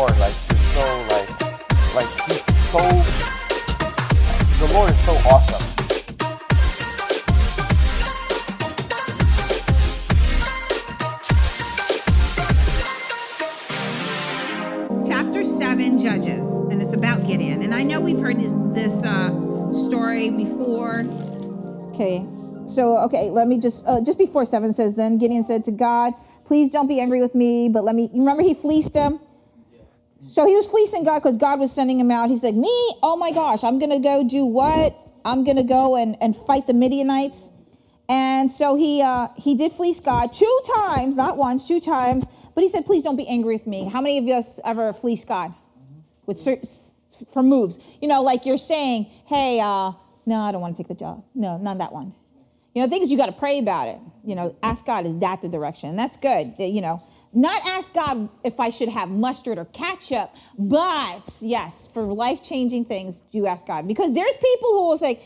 Lord. Like you're so like he's so. The Lord is so awesome. Chapter 7, Judges, and it's about Gideon. And I know we've heard this story before. Okay, so let me just before 7 says, then Gideon said to God, please don't be angry with me, but let me. You remember he fleeced him. So he was fleecing God because God was sending him out. He's like, me? Oh my gosh, I'm gonna go do what? I'm gonna go and fight the Midianites. And so he did fleece God 2 times, not once, 2 times. But he said, please don't be angry with me. How many of us ever fleece God for moves? You know, like you're saying, hey, no, I don't want to take the job. No, not that one. You know, things you got to pray about it. You know, ask God, is that the direction? And that's good. You know, not ask God if I should have mustard or ketchup, but yes, for life-changing things, do ask God. Because there's people who will say,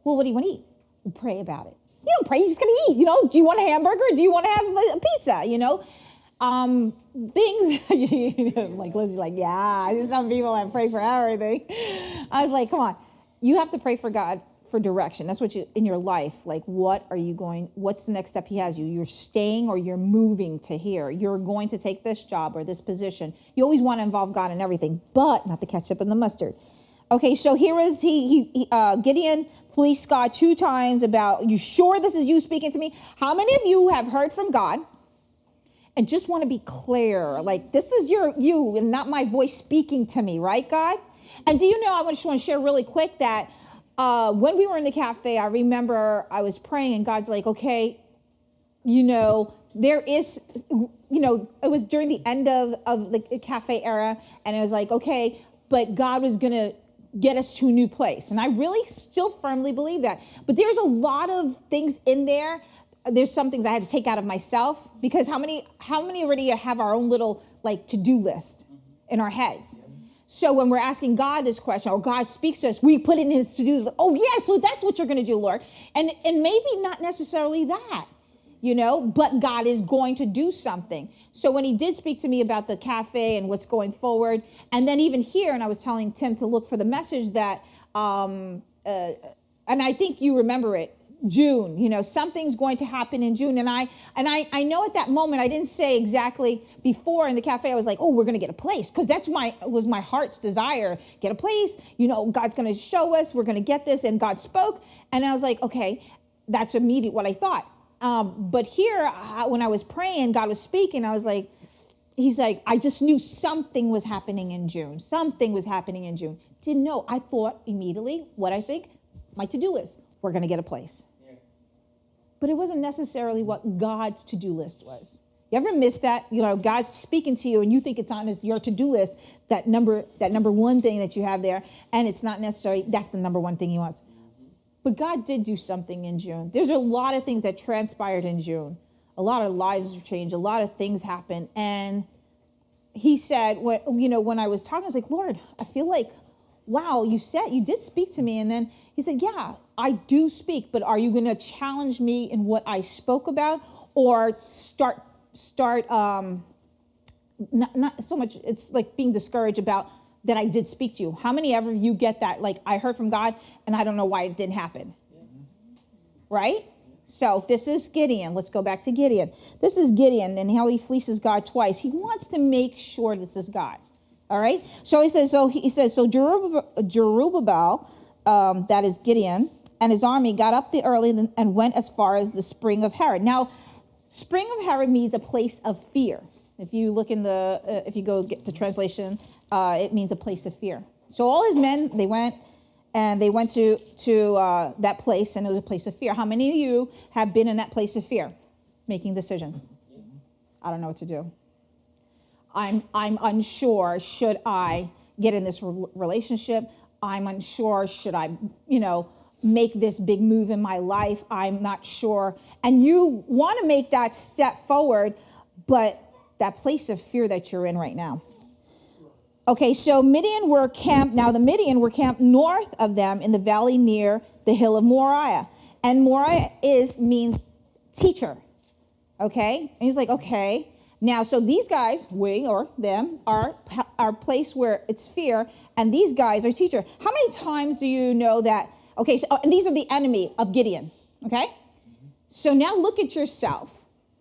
well, what do you want to eat? And pray about it. You don't pray, you just got to eat. You know, do you want a hamburger? Do you want to have a pizza? You know, things like Lizzie's like, yeah, some people have prayed for everything. I was like, come on, you have to pray for God for direction. That's what you, in your life, like, what's the next step he has you? You're staying or you're moving to here. You're going to take this job or this position. You always want to involve God in everything, but not the ketchup and the mustard. Okay, so here is Gideon fleeced God 2 times about, you sure this is you speaking to me? How many of you have heard from God and just want to be clear, like this is you and not my voice speaking to me, right, God? And do you know, I just want to share really quick that when we were in the cafe, I remember I was praying and God's like, okay, you know, there is, you know, it was during the end of the cafe era, and it was like, okay, but God was going to get us to a new place. And I really still firmly believe that. But there's a lot of things in there. There's some things I had to take out of myself, because how many already have our own little like to-do list in our heads? So when we're asking God this question, or God speaks to us, we put it in his to-do list. Oh yeah, so that's what you're going to do, Lord. And maybe not necessarily that, you know, but God is going to do something. So when he did speak to me about the cafe and what's going forward, and then even here, and I was telling Tim to look for the message that, and I think you remember it, June, you know, something's going to happen in June. And I know at that moment, I didn't say exactly before in the cafe, I was like, oh, we're going to get a place. Because was my heart's desire, get a place, you know, God's going to show us, we're going to get this. And God spoke. And I was like, okay, that's immediate what I thought. But here, when I was praying, God was speaking, I was like, he's like, I just knew something was happening in June. Something was happening in June. Didn't know. I thought immediately what I think, my to-do list, we're going to get a place. But it wasn't necessarily what God's to-do list was. You ever miss that? You know, God's speaking to you and you think it's on your to-do list, that number one thing that you have there, and it's not necessarily, that's the number one thing he wants. But God did do something in June. There's a lot of things that transpired in June. A lot of lives changed. A lot of things happened. And he said, when I was talking, I was like, Lord, I feel like, wow, you did speak to me. And then he said, yeah, I do speak, but are you going to challenge me in what I spoke about, or start not so much, it's like being discouraged about that I did speak to you. How many ever you get that? Like, I heard from God and I don't know why it didn't happen. Right? So this is Gideon. Let's go back to Gideon. This is Gideon and how he fleeces God twice. He wants to make sure this is God. All right. So he says, so Jerubbaal, that is Gideon, and his army got up early and went as far as the spring of Herod. Now, spring of Herod means a place of fear. If you look in if you go get the translation, it means a place of fear. So all his men, they went to that place, and it was a place of fear. How many of you have been in that place of fear, making decisions? I don't know what to do. I'm unsure. Should I get in this relationship? I'm unsure. Should I, make this big move in my life? I'm not sure. And you want to make that step forward, but that place of fear that you're in right now. Okay, so Midian were camped. Now the Midian were camped north of them in the valley near the hill of Moriah. And Moriah means teacher. Okay? And he's like, okay. Now, so these guys, we or them, are our place where it's fear, and these guys are teacher. How many times do you know that, okay, so, and these are the enemy of Gideon, okay? So now look at yourself.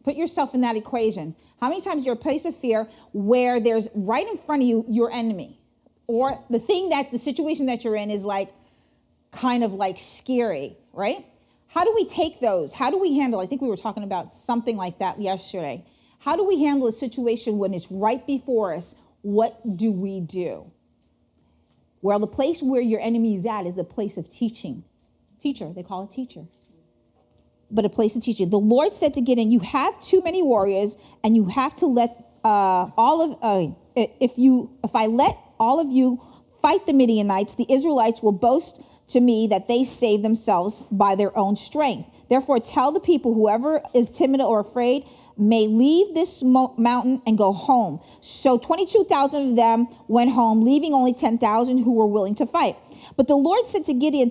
Put yourself in that equation. How many times you're a place of fear where there's right in front of you your enemy, or the situation that you're in is like kind of like scary, right? How do we take those? How do we handle? I think we were talking about something like that yesterday. How do we handle a situation when it's right before us? What do we do? Well, the place where your enemy is at is the place of teaching. Teacher, they call it teacher. But a place of teaching. The Lord said to Gideon, you have too many warriors, and you have to let if I let all of you fight the Midianites, the Israelites will boast to me that they save themselves by their own strength. Therefore, tell the people, whoever is timid or afraid may leave this mountain and go home. So 22,000 of them went home, leaving only 10,000 who were willing to fight. But the Lord said to Gideon,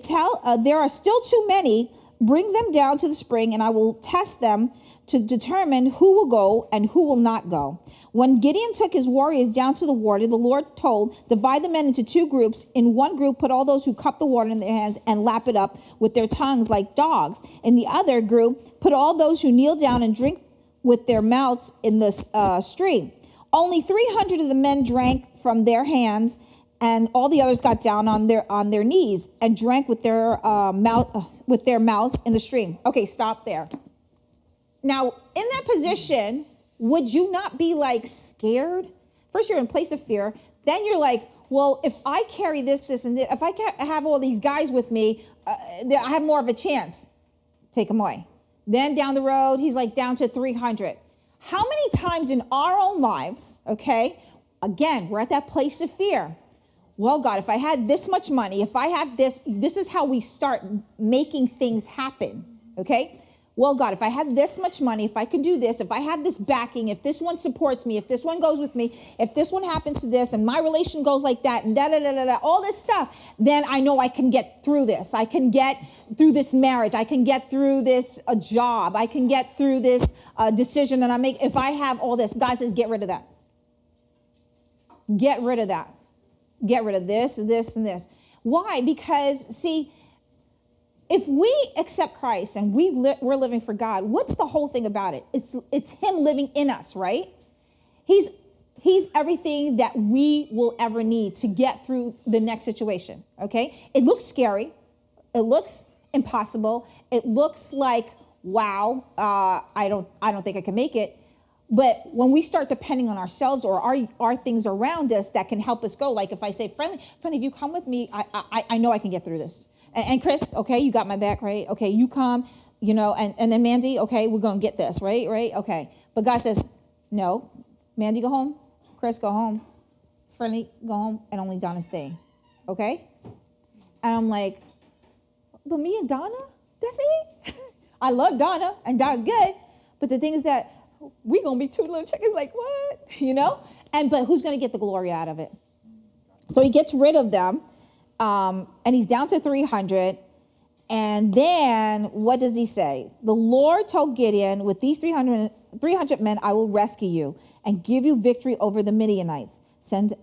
there are still too many. Bring them down to the spring, and I will test them to determine who will go and who will not go. When Gideon took his warriors down to the water, the Lord told, divide the men into two groups. In one group, put all those who cup the water in their hands and lap it up with their tongues like dogs. In the other group, put all those who kneel down and drink with their mouths in the stream. Only 300 of the men drank from their hands, and all the others got down on their knees and drank with their mouths in the stream. Okay, stop there. Now, in that position, would you not be like scared? First, you're in a place of fear. Then you're like, well, if I carry this, and this, if I have all these guys with me, I have more of a chance. Take them away. Then down the road, he's like down to 300. How many times in our own lives, okay, again, we're at that place of fear. Well, God, if I had this much money, if I have this is how we start making things happen, okay? Well, God, if I had this much money, if I could do this, if I have this backing, if this one supports me, if this one goes with me, if this one happens to this, and my relation goes like that, and da-da-da-da-da, all this stuff, then I know I can get through this. I can get through this marriage. I can get through this job. I can get through this decision that I make. If I have all this, God says, get rid of that. Get rid of that. Get rid of this, this, and this. Why? Because, see, if we accept Christ and we're living for God, what's the whole thing about it? It's him living in us, right? He's everything that we will ever need to get through the next situation, okay? It looks scary. It looks impossible. It looks like, wow, I don't think I can make it. But when we start depending on ourselves or our things around us that can help us go, like if I say, friendly, if you come with me, I know I can get through this. And Chris, okay, you got my back, right? Okay, you come, and then Mandy, okay, we're going to get this, right? Okay. But God says, no, Mandy, go home. Chris, go home. Friendly, go home. And only Donna stay, okay? And I'm like, but me and Donna, that's it? I love Donna, and Donna's good. But the thing is that we're going to be two little chickens, like what? But who's going to get the glory out of it? So he gets rid of them. And he's down to 300. And then what does he say? The Lord told Gideon, with these 300 men, I will rescue you and give you victory over the Midianites. Send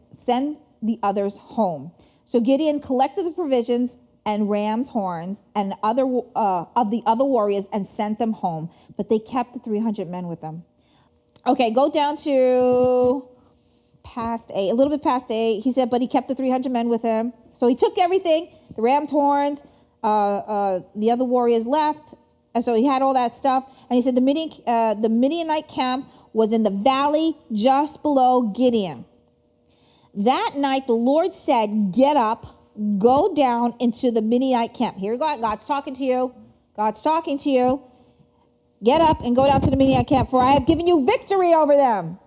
the others home. So Gideon collected the provisions and ram's horns and of the other warriors and sent them home. But they kept the 300 men with them. Okay, go down to a little bit past 8. He said, but he kept the 300 men with him. So he took everything, the ram's horns, the other warriors left. And so he had all that stuff. And he said the Midianite camp was in the valley just below Gideon. That night, the Lord said, get up, go down into the Midianite camp. Here we go. God's talking to you. God's talking to you. Get up and go down to the Midianite camp, for I have given you victory over them.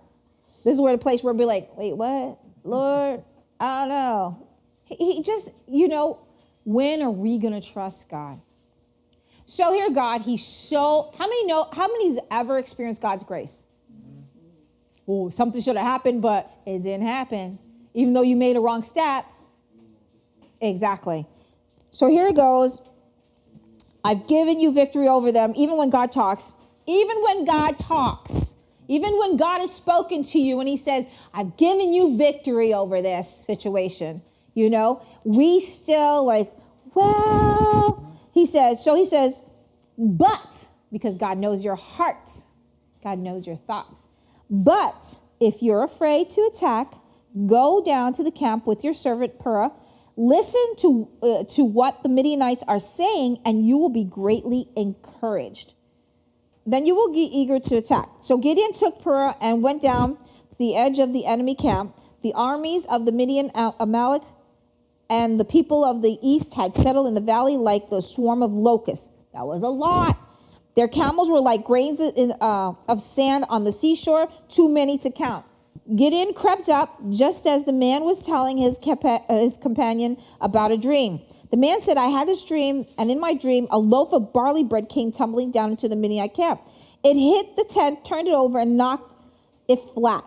This is where the place where we'll be like, wait, what? Lord, I don't know. He just, when are we going to trust God? So here, God, how many's ever experienced God's grace? Oh, something should have happened, but it didn't happen. Even though you made a wrong step. Exactly. So here it goes. I've given you victory over them. Even when God talks, Even when God has spoken to you and he says, I've given you victory over this situation, we still like, well, he says, but, because God knows your heart, God knows your thoughts. But if you're afraid to attack, go down to the camp with your servant Purah. Listen to what the Midianites are saying, and you will be greatly encouraged. Then you will be eager to attack. So Gideon took Purah and went down to the edge of the enemy camp. The armies of the Midian, Amalek, and the people of the east had settled in the valley like the swarm of locusts. That was a lot. Their camels were like grains of sand on the seashore, too many to count. Gideon crept up just as the man was telling his companion about a dream. The man said, I had this dream, and in my dream, a loaf of barley bread came tumbling down into the Midianite camp. It hit the tent, turned it over, and knocked it flat.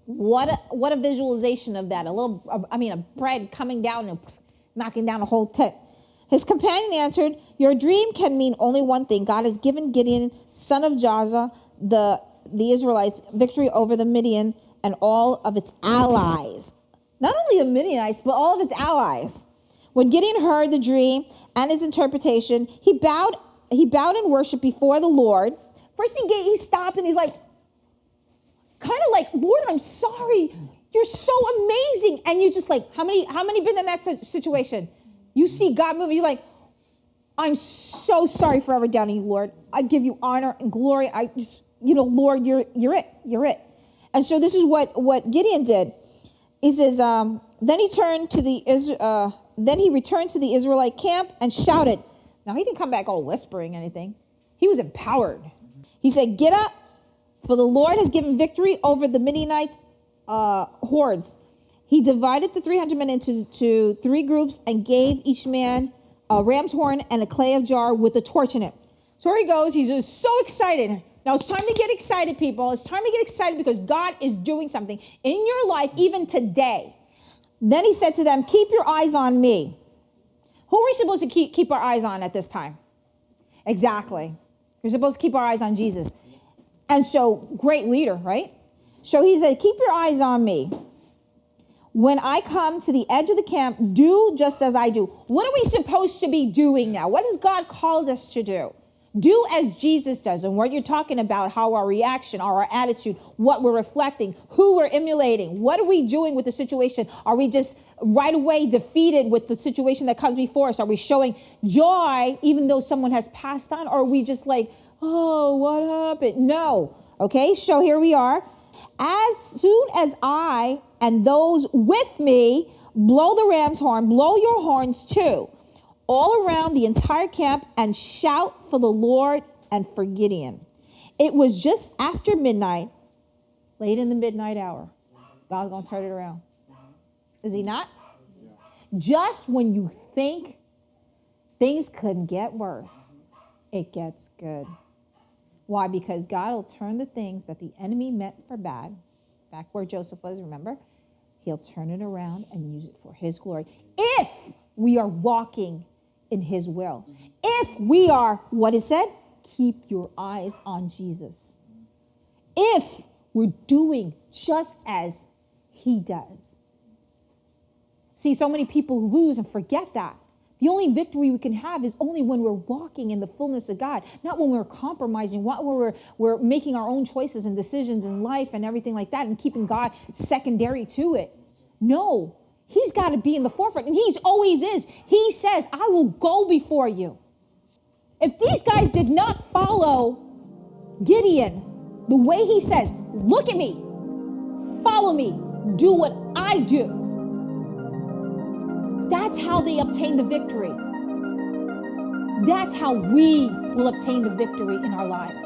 What a visualization of that. A bread coming down and knocking down a whole tent. His companion answered, your dream can mean only one thing. God has given Gideon, son of Jaza, the Israelites, victory over the Midian and all of its allies. Not only the Midianites, but all of its allies. When Gideon heard the dream and his interpretation, he bowed in worship before the Lord. First he stopped and he's like, kind of like, Lord, I'm sorry. You're so amazing. And you just like, how many been in that situation? You see God moving, you're like, I'm so sorry for ever doubting you, Lord. I give you honor and glory. I just, Lord, you're it. And so this is what Gideon did. He says, then he returned to the Israelite camp and shouted. Now, he didn't come back all whispering anything. He was empowered. He said, get up, for the Lord has given victory over the Midianites' hordes. He divided the 300 men into 3 groups and gave each man a ram's horn and a clay of jar with a torch in it. So here he goes. He's just so excited. Now it's time to get excited, people. It's time to get excited because God is doing something in your life even today. Then he said to them, keep your eyes on me. Who are we supposed to keep our eyes on at this time? Exactly. We're supposed to keep our eyes on Jesus. And so, great leader, right? So he said, keep your eyes on me. When I come to the edge of the camp, do just as I do. What are we supposed to be doing now? What has God called us to do? Do as Jesus does. And what you're talking about, how our reaction, our attitude, what we're reflecting, who we're emulating. What are we doing with the situation? Are we just right away defeated with the situation that comes before us? Are we showing joy even though someone has passed on? Or are we just like, oh, what happened? No. Okay, so here we are. As soon as I and those with me blow the ram's horn, blow your horns too, all around the entire camp, and shout for the Lord and for Gideon. It was just after midnight, late in the midnight hour. God's going to turn it around. Is he not? Just when you think things couldn't get worse, it gets good. Why? Because God will turn the things that the enemy meant for bad, back where Joseph was, remember? He'll turn it around and use it for his glory. If we are walking in his will. If we are, what it said, keep your eyes on Jesus. If we're doing just as he does. See, so many people lose and forget that. The only victory we can have is only when we're walking in the fullness of God, not when we're compromising, not when we're making our own choices and decisions in life and everything like that and keeping God secondary to it. No, he's got to be in the forefront, and he's always is. He says, I will go before you. If these guys did not follow Gideon the way he says, look at me, follow me, do what I do. That's how they obtain the victory. That's how we will obtain the victory in our lives.